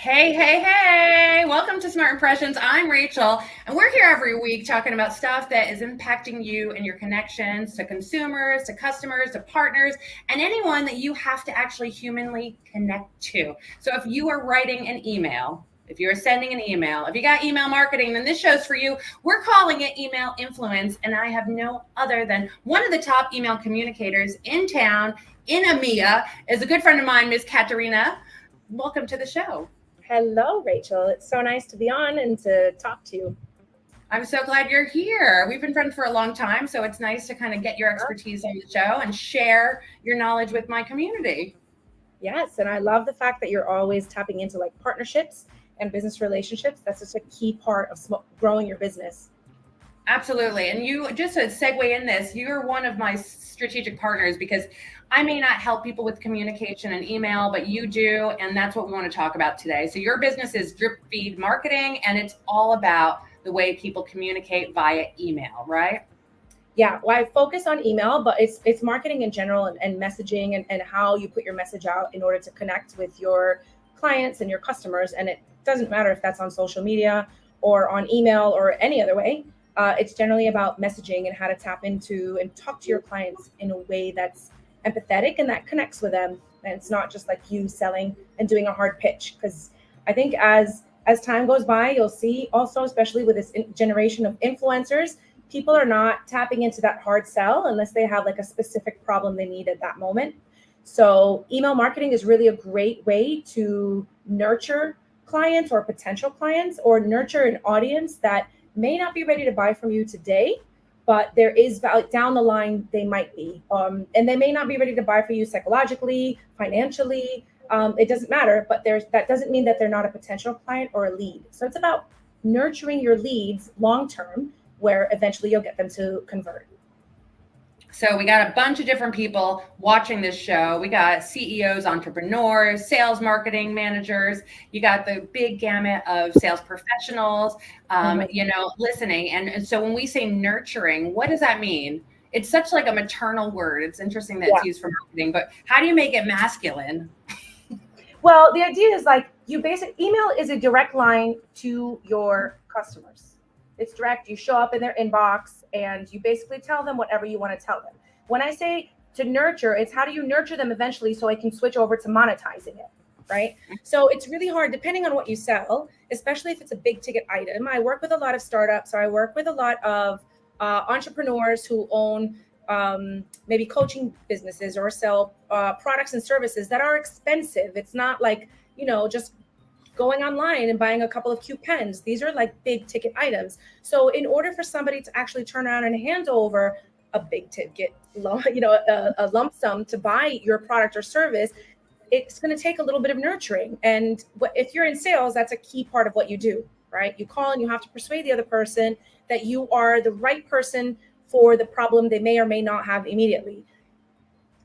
Hey, hey, hey, welcome to Smart Impressions. I'm Rachel, and we're here every week talking about stuff that is impacting you and your connections to consumers, to customers, to partners, and anyone that you have to actually humanly connect to. So if you are writing an email, if you're sending an email, if you got email marketing, then this show's for you. We're calling it email influence, and I have no other than one of the top email communicators in town, in EMEA, is a good friend of mine, Miss Katerina. Welcome to the show. Hello, Rachel. It's so nice to be on and to talk to you. I'm so glad you're here. We've been friends for a long time, so it's nice to kind of get your expertise on the show and share your knowledge with my community. Yes, and I love the fact that you're always tapping into like partnerships and business relationships. That's just a key part of growing your business. Absolutely. And you, just to segue in this, you're one of my strategic partners because I may not help people with communication and email, but you do. And that's what we want to talk about today. So your business is drip feed marketing, and it's all about the way people communicate via email, right? Yeah, well, I focus on email, but it's marketing in general and messaging and how you put your message out in order to connect with your clients and your customers. And it doesn't matter if that's on social media or on email or any other way. It's generally about messaging and how to tap into and talk to your clients in a way that's empathetic and that connects with them. And it's not just like you selling and doing a hard pitch. Because I think as time goes by, you'll see also, especially with this generation of influencers, people are not tapping into that hard sell unless they have like a specific problem they need at that moment. So email marketing is really a great way to nurture clients or potential clients or nurture an audience that may not be ready to buy from you today, but there is value down the line. They might be, and they may not be ready to buy for you psychologically, financially. It doesn't matter, but that doesn't mean that they're not a potential client or a lead. So it's about nurturing your leads long term, where eventually you'll get them to convert. So we got a bunch of different people watching this show. We got CEOs, entrepreneurs, sales marketing managers. You got the big gamut of sales professionals, listening. And so when we say nurturing, what does that mean? It's such like a maternal word. It's interesting that Yeah. it's used for marketing, but how do you make it masculine? Well, the idea is like email is a direct line to your customers. It's direct. You show up in their inbox and you basically tell them whatever you want to tell them. When I say to nurture, it's how do you nurture them eventually so I can switch over to monetizing it, right? So it's really hard depending on what you sell, especially if it's a big ticket item. I work with a lot of startups, or I work with a lot of entrepreneurs who own maybe coaching businesses or sell products and services that are expensive. It's not like, just going online and buying a couple of cute pens. These are like big ticket items. So in order for somebody to actually turn around and hand over a big ticket, a lump sum to buy your product or service, it's going to take a little bit of nurturing. And if you're in sales, that's a key part of what you do, right? You call and you have to persuade the other person that you are the right person for the problem they may or may not have immediately.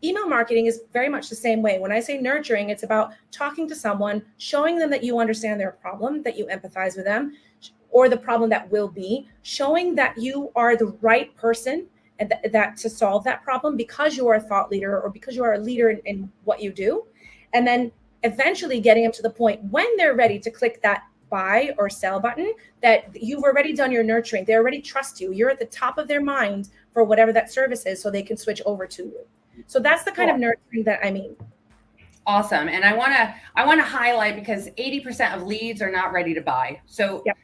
Email marketing is very much the same way. When I say nurturing, it's about talking to someone, showing them that you understand their problem, that you empathize with them, or the problem that will be, showing that you are the right person and that to solve that problem because you are a thought leader or because you are a leader in what you do. And then eventually getting them to the point when they're ready to click that buy or sell button, that you've already done your nurturing. They already trust you. You're at the top of their mind for whatever that service is, so they can switch over to you. So that's the kind of nurturing that I mean. Awesome. And I want to highlight, because 80% of leads are not ready to buy. So, Yep.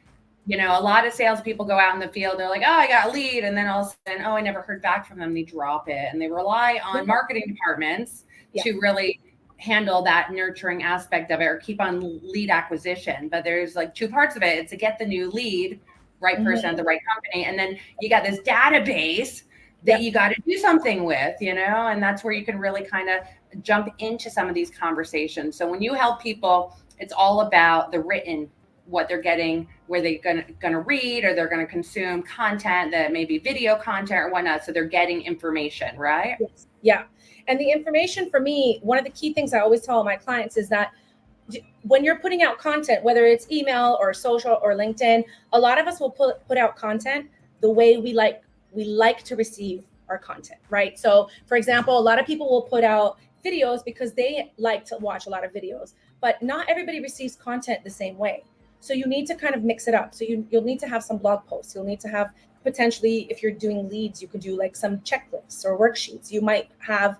A lot of salespeople go out in the field. They're like, oh, I got a lead. And then all of a sudden, oh, I never heard back from them. They drop it. And they rely on marketing departments to really handle that nurturing aspect of it, or keep on lead acquisition. But there's like two parts of it. It's to get the new lead, right person at the right company. And then you got this database that you got to do something with, and that's where you can really kind of jump into some of these conversations. So when you help people, it's all about the written, what they're getting, where they're going to read, or they're going to consume content that may be video content or whatnot. So they're getting information, right? Yes. Yeah. And the information for me, one of the key things I always tell my clients is that when you're putting out content, whether it's email or social or LinkedIn, a lot of us will put out content the way we like to receive our content, right? So for example, a lot of people will put out videos because they like to watch a lot of videos, but not everybody receives content the same way. So you need to kind of mix it up. So you'll need to have some blog posts. You'll need to have potentially, if you're doing leads, you could do like some checklists or worksheets. You might have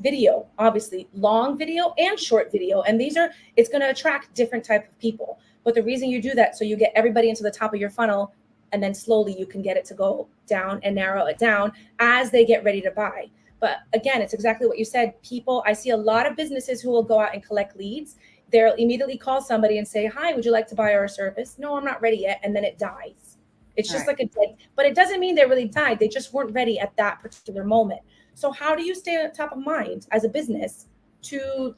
video, obviously long video and short video. And it's going to attract different type of people. But the reason you do that, so you get everybody into the top of your funnel, and then slowly you can get it to go down and narrow it down as they get ready to buy. But again, it's exactly what you said. I see a lot of businesses who will go out and collect leads. They'll immediately call somebody and say, hi, would you like to buy our service? No, I'm not ready yet. And then it dies. It's just like a dead, but it doesn't mean they really died. They just weren't ready at that particular moment. So how do you stay on top of mind as a business to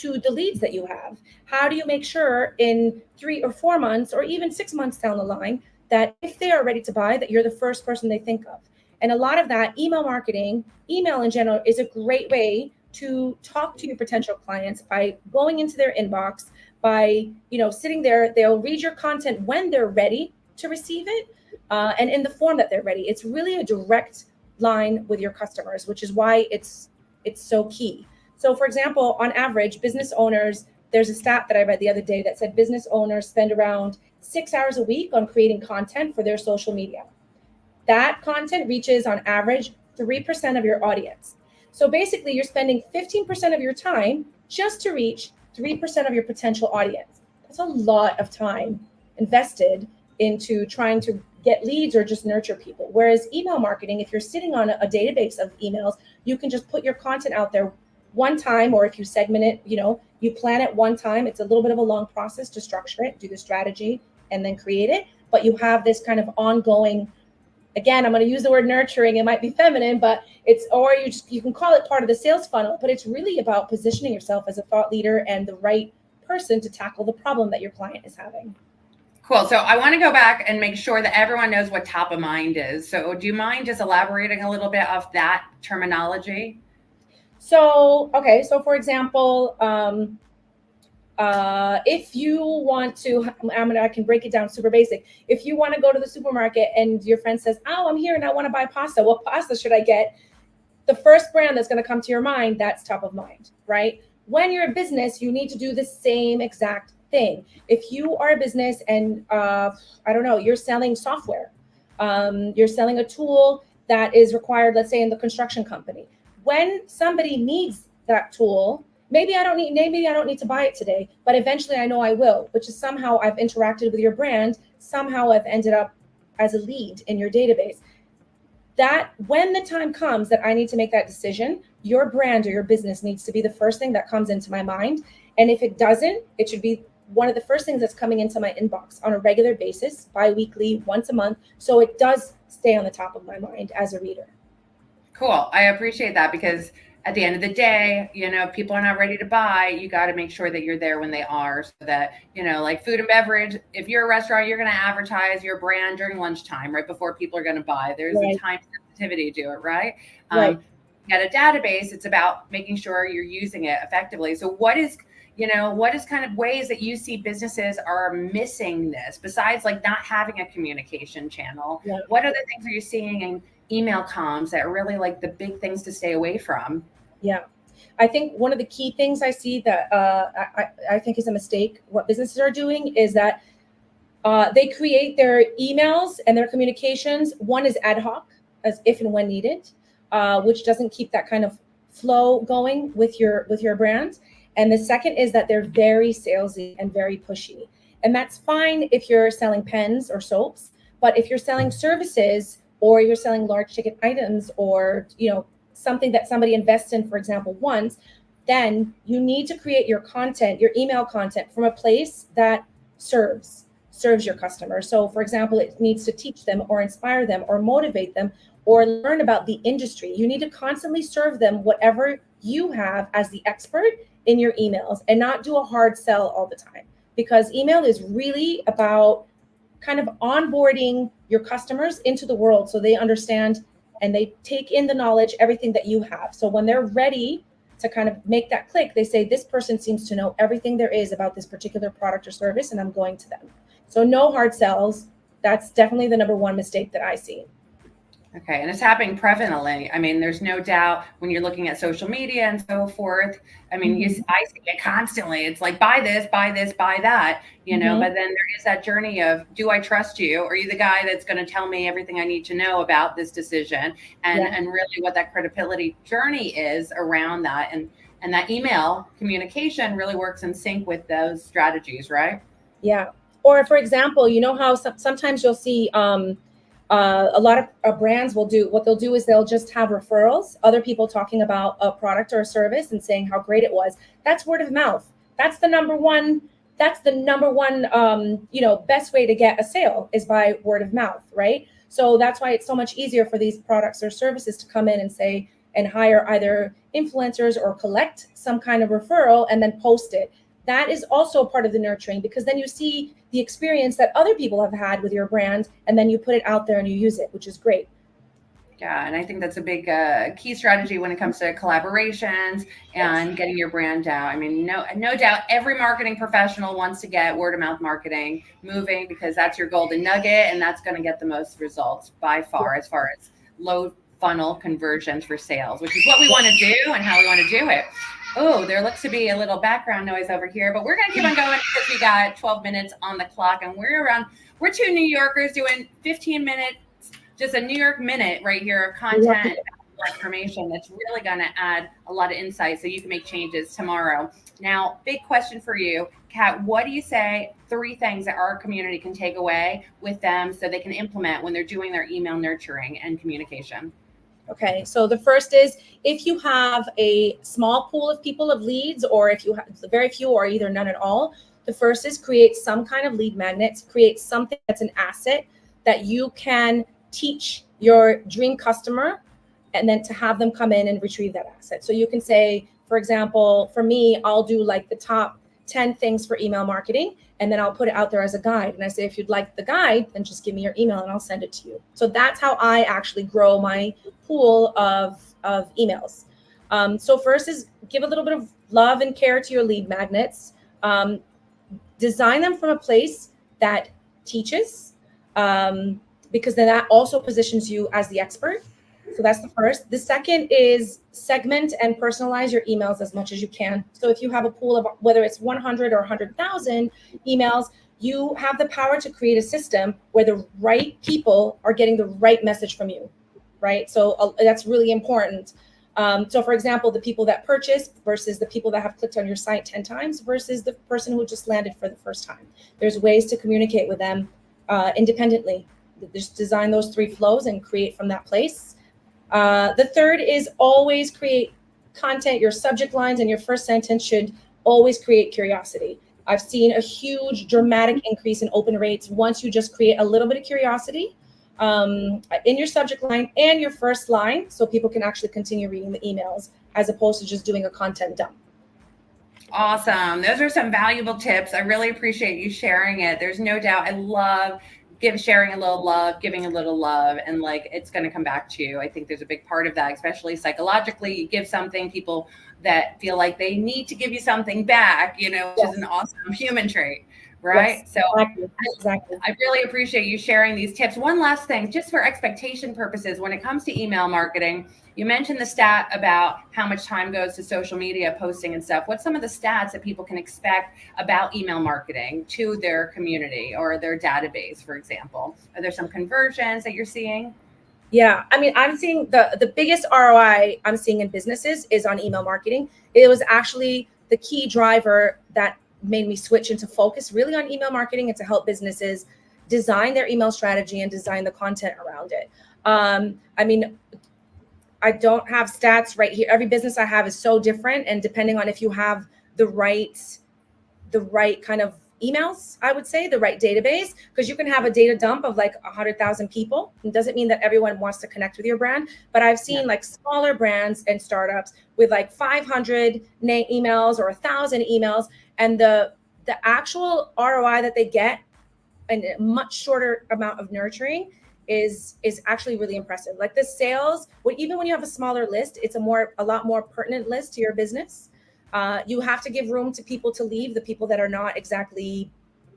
the leads that you have? How do you make sure in 3 or 4 months or even 6 months down the line that if they are ready to buy, that you're the first person they think of? And a lot of that email marketing, email in general, is a great way to talk to your potential clients by going into their inbox, by sitting there. They'll read your content when they're ready to receive it, and in the form that they're ready. It's really a direct line with your customers, which is why it's so key. So for example, on average, business owners, there's a stat that I read the other day that said business owners spend around 6 hours a week on creating content for their social media. That content reaches on average 3% of your audience. So basically you're spending 15% of your time just to reach 3% of your potential audience. That's a lot of time invested into trying to get leads or just nurture people. Whereas email marketing, if you're sitting on a database of emails, you can just put your content out there one time, or if you segment it, you plan it one time. It's a little bit of a long process to structure it, do the strategy, and then create it. But you have this kind of ongoing, again, I'm going to use the word nurturing. It might be feminine, but you can call it part of the sales funnel, but it's really about positioning yourself as a thought leader and the right person to tackle the problem that your client is having. Cool. So I want to go back and make sure that everyone knows what top of mind is. So do you mind just elaborating a little bit of that terminology? So, okay. So for example, if you want to, I can break it down super basic. If you want to go to the supermarket and your friend says, oh, I'm here and I want to buy pasta. What pasta should I get? The first brand that's going to come to your mind, that's top of mind, right? When you're a business, you need to do the same exact thing. If you are a business and you're selling software, you're selling a tool that is required, let's say in the construction company. When somebody needs that tool, maybe I don't need to buy it today, but eventually I know I will, which is somehow I've interacted with your brand. Somehow I've ended up as a lead in your database. That when the time comes that I need to make that decision, your brand or your business needs to be the first thing that comes into my mind. And if it doesn't, it should be one of the first things that's coming into my inbox on a regular basis, bi-weekly, once a month. So it does stay on the top of my mind as a reader. Cool. I appreciate that, because at the end of the day, if people are not ready to buy, you got to make sure that you're there when they are, so that, like food and beverage, if you're a restaurant, you're going to advertise your brand during lunchtime, right before people are going to buy. There's a time sensitivity to it, right? At a database, it's about making sure you're using it effectively. So what is kind of ways that you see businesses are missing this, besides like not having a communication channel? Yeah. What other things are you seeing in email comms that are really like the big things to stay away from? Yeah, I think one of the key things I see that I think is a mistake, what businesses are doing, is that they create their emails and their communications. One is ad hoc, as if and when needed, which doesn't keep that kind of flow going with your brand. And the second is that they're very salesy and very pushy. And that's fine if you're selling pens or soaps, but if you're selling services or you're selling large ticket items, or something that somebody invests in, for example, once, then you need to create your content, your email content, from a place that serves your customer. So for example, it needs to teach them or inspire them or motivate them or learn about the industry. You need to constantly serve them whatever you have as the expert in your emails, and not do a hard sell all the time, because email is really about kind of onboarding your customers into the world so they understand and they take in the knowledge, everything that you have. So when they're ready to kind of make that click, they say, this person seems to know everything there is about this particular product or service, and I'm going to them. So no hard sells. That's definitely the number one mistake that I see. Okay, and it's happening prevalently. I mean, there's no doubt when you're looking at social media and so forth. I mean, I see it constantly. It's like buy this, buy this, buy that, but then there is that journey of, do I trust you? Are you the guy that's going to tell me everything I need to know about this decision? And really what that credibility journey is around that. And that email communication really works in sync with those strategies, right? Yeah. Or for example, you know how sometimes you'll see a lot of brands will do what they'll do is they'll just have referrals, other people talking about a product or a service and saying how great it was. That's word of mouth. That's the number one. That's the number one, best way to get a sale is by word of mouth, right? So that's why it's so much easier for these products or services to come in and say and hire either influencers or collect some kind of referral and then post it. That is also part of the nurturing, because then you see the experience that other people have had with your brand, and then you put it out there and you use it, which is great. Yeah, and I think that's a big key strategy when it comes to collaborations and getting your brand out. I mean, no doubt every marketing professional wants to get word of mouth marketing moving, because that's your golden nugget, and that's going to get the most results by far as low funnel conversions for sales, which is what we want to do and how we want to do it. Oh, there looks to be a little background noise over here, but we're going to keep on going because we got 12 minutes on the clock, and we're two New Yorkers doing 15 minutes, just a New York minute right here of content and information that's really going to add a lot of insight so you can make changes tomorrow. Now, big question for you, Kat, what do you say 3 things that our community can take away with them so they can implement when they're doing their email nurturing and communication? Okay, so the first is, if you have a small pool of people of leads, or if you have very few or either none at all, the first is create some kind of lead magnets, create something that's an asset that you can teach your dream customer, and then to have them come in and retrieve that asset. So you can say, for example, for me, I'll do like the top 10 things for email marketing, and then I'll put it out there as a guide. And I say, if you'd like the guide, then just give me your email and I'll send it to you. So that's how I actually grow my pool of emails. So first is give a little bit of love and care to your lead magnets. Design them from a place that teaches, because then that also positions you as the expert. So that's the first. The second is segment and personalize your emails as much as you can. So if you have a pool of whether it's 100 or 100,000 emails, you have the power to create a system where the right people are getting the right message from you, right? So that's really important. So for example, the people that purchase versus the people that have clicked on your site 10 times versus the person who just landed for the first time. There's ways to communicate with them independently. Just design those 3 flows and create from that place. The third is always create content. Your subject lines and your first sentence should always create curiosity. I've seen a huge dramatic increase in open rates once you just create a little bit of curiosity in your subject line and your first line, so people can actually continue reading the emails as opposed to just doing a content dump. Awesome. Those are some valuable tips. I really appreciate you sharing it. There's no doubt. I love sharing a little love, giving a little love, and like it's going to come back to you. I think there's a big part of that, especially psychologically. You give something, people that feel like they need to give you something back, which is an awesome human trait, right? Yes, so exactly. I really appreciate you sharing these tips. One last thing, just for expectation purposes, when it comes to email marketing, you mentioned the stat about how much time goes to social media posting and stuff. What's some of the stats that people can expect about email marketing to their community or their database, for example? Are there some conversions that you're seeing? Yeah, I mean, I'm seeing the biggest ROI I'm seeing in businesses is on email marketing. It was actually the key driver that made me switch into focus really on email marketing and to help businesses design their email strategy and design the content around it. I mean, I don't have stats right here. Every business I have is so different, and depending on if you have the right kind of emails, I would say the right database, because you can have a data dump of like 100,000 people. It doesn't mean that everyone wants to connect with your brand, but I've seen like smaller brands and startups with like 500 emails or 1,000 emails, and the actual ROI that they get in a much shorter amount of nurturing is actually really impressive. Like the sales, even when you have a smaller list, it's a lot more pertinent list to your business. You have to give room to people to leave, the people that are not exactly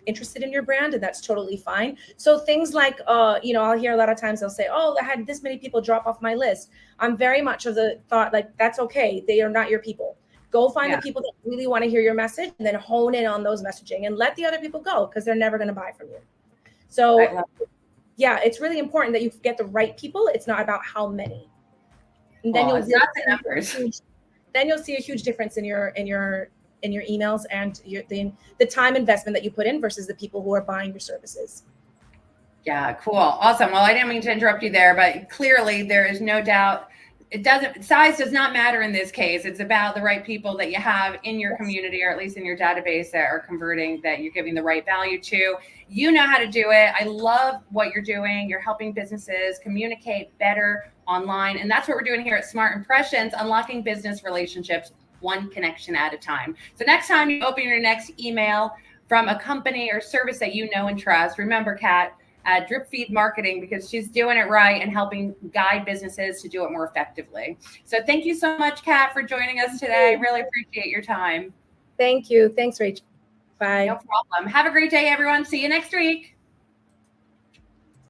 interested in your brand, and that's totally fine. So things like, I'll hear a lot of times they'll say, oh, I had this many people drop off my list. I'm very much of the thought, like, that's okay. They are not your people. Go find the people that really want to hear your message, and then hone in on those messaging, and let the other people go, because they're never going to buy from you. So yeah, it's really important that you get the right people. It's not about how many. And then you'll see a huge difference in your emails and the time investment that you put in versus the people who are buying your services. Yeah, cool. Awesome. Well, I didn't mean to interrupt you there, but clearly there is no doubt size does not matter in this case. It's about the right people that you have in your community, or at least in your database, that are converting, that you're giving the right value to. You know how to do it. I love what you're doing. You're helping businesses communicate better online. And that's what we're doing here at Smart Impressions, unlocking business relationships one connection at a time. So next time you open your next email from a company or service that you know and trust, remember, Kat, Drip Feed Marketing, because she's doing it right and helping guide businesses to do it more effectively. So thank you so much, Kat, for joining us today. Really appreciate your time. Thank you. Thanks, Rachel. Bye. No problem. Have a great day, everyone. See you next week.